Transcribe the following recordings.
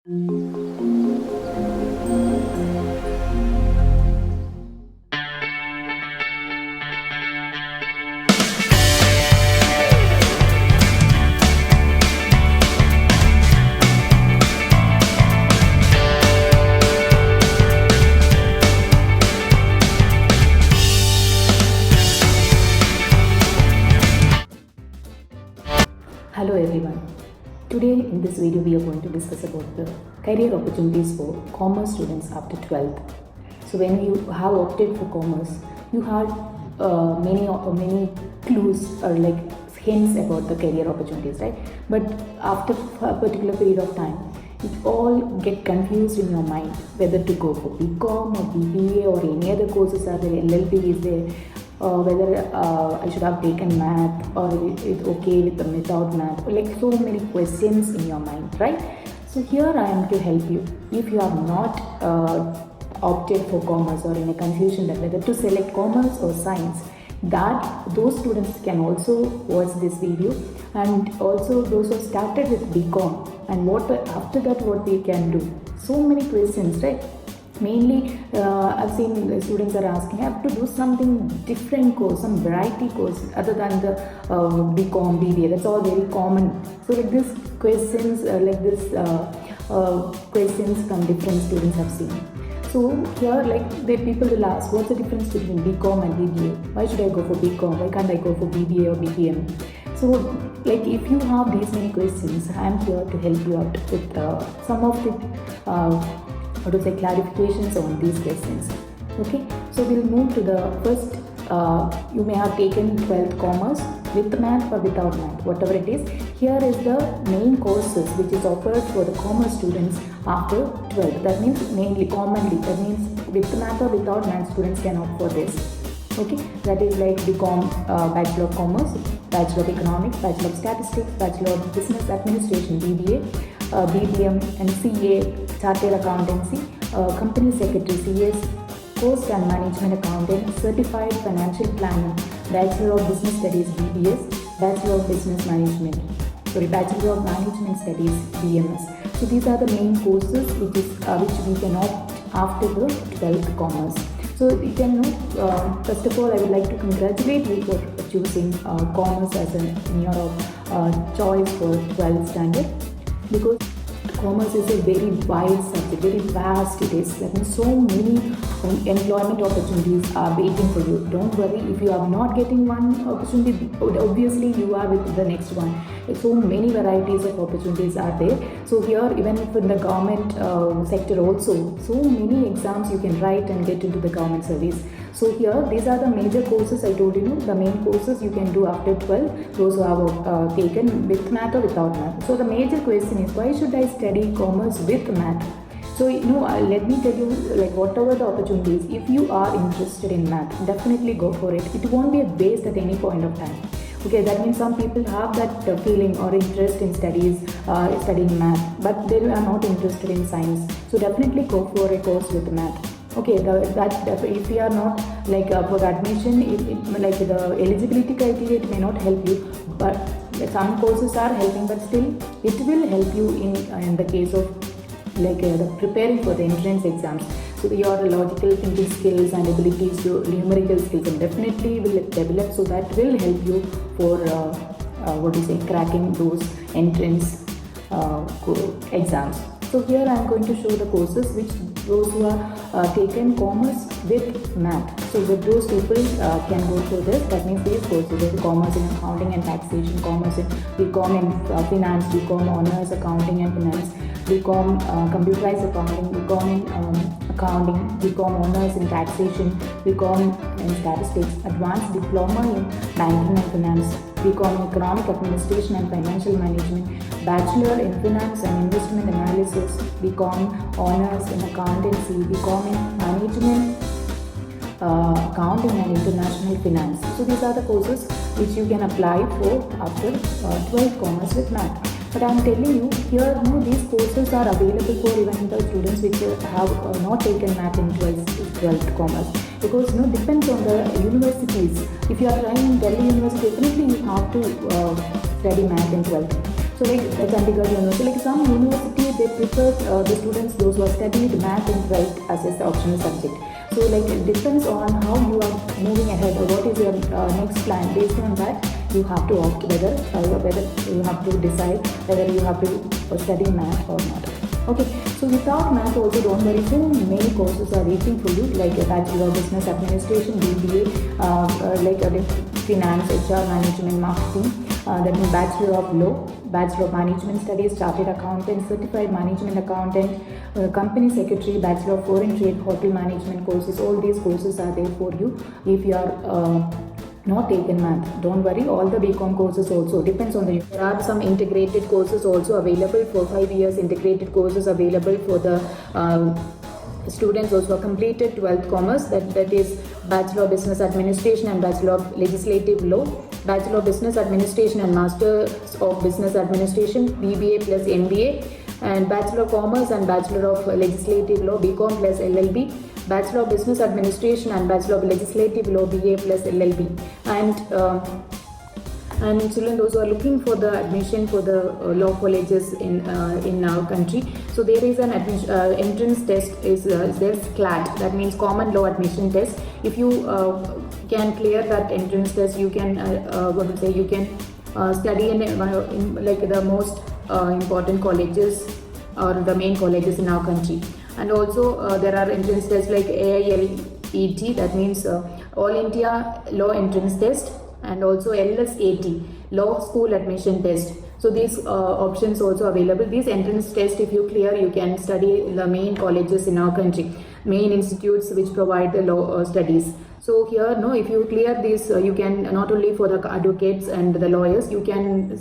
Hello everyone. Today in this video we are going to discuss about the career opportunities for commerce students after 12th. So when you have opted for commerce, you had many clues or like hints about the career opportunities, right? But after a particular period of time, it all get confused in your mind whether to go for BCom or BBA or any other courses are there, LLB is there, whether I should have taken math or it's okay with the without math, like so many questions in your mind, right? So here I am to help you. If you have not opted for commerce or in a confusion that whether to select commerce or science, that those students can also watch this video, and also those who started with BCom and what after that what we can do. So many questions, right? Mainly I've seen the students are asking, I have to do something different course, some variety course other than the BCom, BBA. That's all very common. So like these questions, questions from different students have seen. So here like the people will ask, what's the difference between BCom and BBA? Why should I go for BCom? Why can't I go for BBA or BPM? So like if you have these many questions, I am here to help you out with some of the clarifications on these questions. Okay, so we'll move to the first. You may have taken 12th commerce with math or without math, whatever it is. Here is the main courses which is offered for the commerce students after 12th. That means mainly commonly, that means with math or without math students can opt for this. Okay, that is like BCom, Bachelor of Commerce, Bachelor of Economics, Bachelor of Statistics, Bachelor of Business Administration, BBA, BBM and CA, Chartered Accountancy, Company Secretary, CS, Cost and Management Accounting, Certified Financial Planning, Bachelor of Business Studies, BBS, Bachelor of Business Management, Bachelor of Management Studies, BMS. So these are the main courses which we can opt after the 12th commerce. So you can know, first of all, I would like to congratulate you for choosing commerce as your choice for 12th standard, because commerce is a very wide subject, very vast it is. That means so many employment opportunities are waiting for you. Don't worry if you are not getting one opportunity, obviously you are with the next one. So many varieties of opportunities are there. So here even if in the government sector also, so many exams you can write and get into the government service. So here these are the major courses I told you, the main courses you can do after 12, those who have taken with math or without math. So the major question is, why should I study commerce with math? So let me tell you, like whatever the opportunities, if you are interested in math, definitely go for it. It won't be a waste at any point of time. Okay, that means some people have that feeling or interest in studying math, but they are not interested in science. So definitely go for a course with math. Okay, if you are not like for the admission, like the eligibility criteria, it may not help you, but some courses are helping, but still it will help you in the case of like preparing for the entrance exams. So your logical thinking skills and abilities, your numerical skills, and definitely will develop. So that will help you for cracking those entrance exams. So here I am going to show the courses which those who are taken commerce with math. So with those people can go through this. That means these courses, like commerce in accounting and taxation, commerce in BCom in finance, BCom honors accounting and finance, BCom computerized accounting, BCom in accounting, BCom honors in taxation, BCom in statistics, advanced diploma in banking and finance, BCom in economic administration and financial management, bachelor in finance and investment analysis, BCom honors in accountancy, BCom in management, accounting and international finance. So these are the courses which you can apply for after 12th commerce with math. But I am telling you here, these courses are available for even the students which have not taken math in 12th commerce, because depends on the universities. If you are trying in Delhi University, definitely you have to study math in 12th. So like Chandigarh University, like some university, they prefer the students, those who are studied math in 12th as the optional subject. So like it depends on how you are moving ahead or what is your next plan. Based on that, you have to opt whether you have to decide whether you have to study math or not. Okay, so without math also, don't worry, so many courses are waiting for you, like a Bachelor of Business Administration, BBA, like a Finance, HR, Management, Marketing, that means Bachelor of Law, Bachelor of Management Studies, Chartered Accountant, Certified Management Accountant, Company Secretary, Bachelor of Foreign Trade, Hotel Management courses. All these courses are there for you if you are not taken math. Don't worry, all the BCom courses also depends on the. There are some integrated courses also available for 5 years. Integrated courses available for the students also completed 12th commerce. That is Bachelor of Business Administration and Bachelor of Legislative Law, Bachelor of Business Administration and Master of Business Administration, BBA plus MBA, and Bachelor of Commerce and Bachelor of Legislative Law, BCom plus LLB, Bachelor of Business Administration and Bachelor of Legislative Law, BA plus LLB. And children, those who are looking for the admission for the law colleges in our country, so there is an entrance test is there's CLAT, that means Common Law Admission Test. If you can clear that entrance test, you can you can study in like the most important colleges or the main colleges in our country. And also there are entrance tests like AILET, that means All India Law Entrance Test, and also LSAT, Law School Admission Test. So these options also available. These entrance tests, if you clear, you can study in the main colleges in our country, main institutes which provide the law studies. So here, no, if you clear this, you can not only for the advocates and the lawyers, you can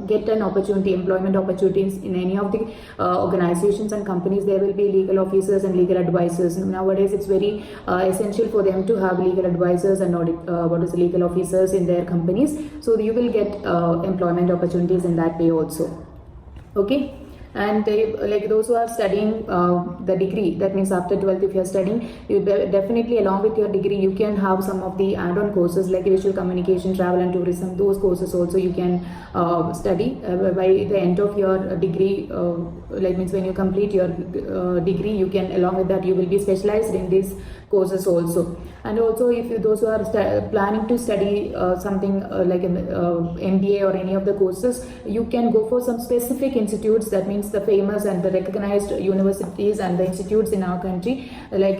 get an opportunity, employment opportunities in any of the organizations and companies. There will be legal officers and legal advisors. Nowadays, it's very essential for them to have legal advisors and legal officers in their companies. So you will get employment opportunities in that way also. Okay. And like those who are studying the degree, that means after 12th, if you are studying, you definitely along with your degree, you can have some of the add-on courses like visual communication, travel and tourism. Those courses also you can study by the end of your degree. Like means when you complete your degree, you can, along with that, you will be specialized in these courses also. And also if you, those who are planning to study something like an MBA or any of the courses, you can go for some specific institutes, that means the famous and the recognized universities and the institutes in our country, like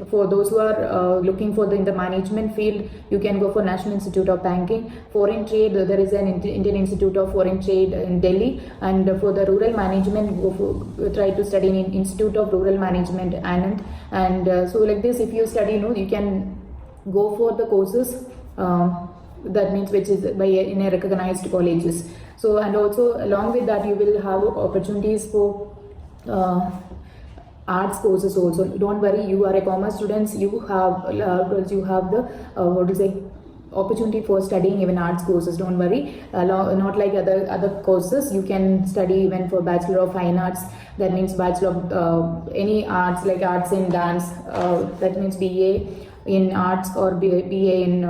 for those who are looking for in the management field, you can go for National Institute of Banking. Foreign Trade, there is an Indian Institute of Foreign Trade in Delhi. And for the rural management, try to study in Institute of Rural Management, Anand. And so like this, if you study, you can go for the courses that means which is in a recognized colleges. So, and also along with that, you will have opportunities for arts courses also. Don't worry, you are a commerce students, you have the opportunity for studying even arts courses. Don't worry, not like other courses. You can study even for Bachelor of Fine Arts, that means Bachelor of any arts, like arts in dance, that means BA in arts, or BA in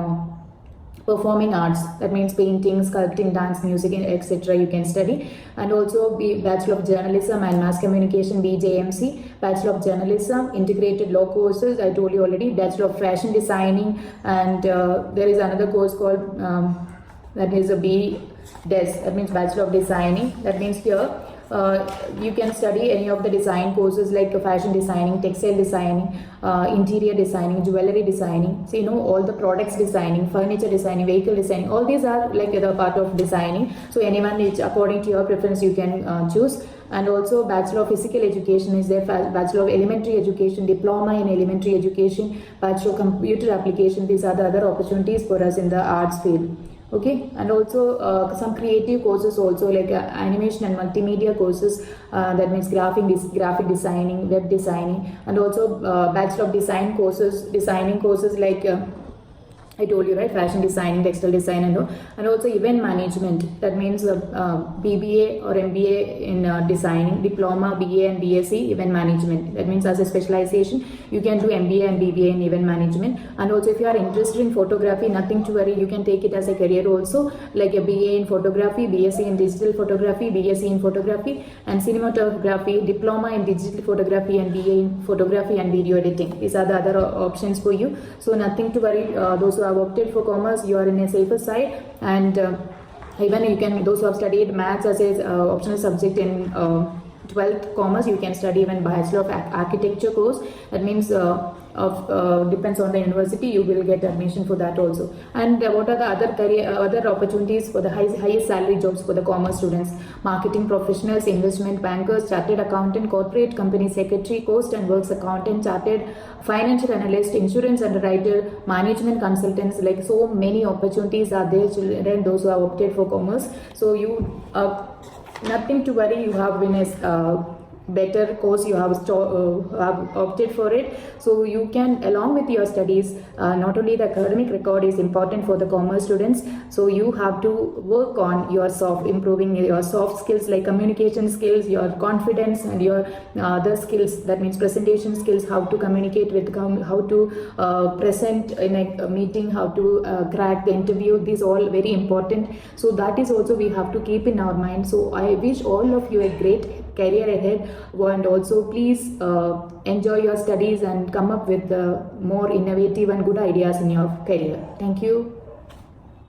performing arts, that means painting, sculpting, dance, music, etc. you can study. And also Bachelor of Journalism and Mass Communication, BJMC, Bachelor of Journalism, integrated law courses, I told you already, Bachelor of Fashion Designing, and there is another course called that is a BDes, that means Bachelor of Designing. That means here you can study any of the design courses like fashion designing, textile designing, interior designing, jewelry designing. So all the products designing, furniture designing, vehicle designing, all these are like the part of designing. So anyone, according to your preference, you can choose. And also Bachelor of Physical Education is there, Bachelor of Elementary Education, Diploma in Elementary Education, Bachelor of Computer Application. These are the other opportunities for us in the arts field. Okay, and also some creative courses also, like animation and multimedia courses, that means graphic designing, web designing, and also Bachelor of Design courses, designing courses like I told you, right? Fashion designing, textile design, and all. And also event management. That means BBA or MBA in designing, diploma, BA and BSc event management. That means as a specialization, you can do MBA and BBA in event management. And also, if you are interested in photography, nothing to worry. You can take it as a career also, like a BA in photography, BSc in digital photography, BSc in photography and cinematography, diploma in digital photography, and BA in photography and video editing. These are the other options for you. So nothing to worry. Those who have opted for commerce, you are in a safer side. And even you can, those who have studied maths as a optional subject in 12th commerce, you can study even Bachelor of Architecture course. That means depends on the university, you will get admission for that also. And what are the other career other opportunities for the highest salary jobs for the commerce students? Marketing professionals, investment bankers, chartered accountant, corporate company secretary, cost and works accountant, chartered financial analyst, insurance underwriter, management consultants. Like, so many opportunities are there, children, those who have opted for commerce. So you nothing to worry. You have been a better course, you have opted for it. So you can, along with your studies, not only the academic record is important for the commerce students, so you have to work on your improving your soft skills like communication skills, your confidence, and your other skills. That means presentation skills, how to communicate with, how to present in a meeting, how to crack the interview. These all very important. So that is also we have to keep in our mind. So I wish all of you a great career ahead, and also please enjoy your studies and come up with more innovative and good ideas in your career. Thank you.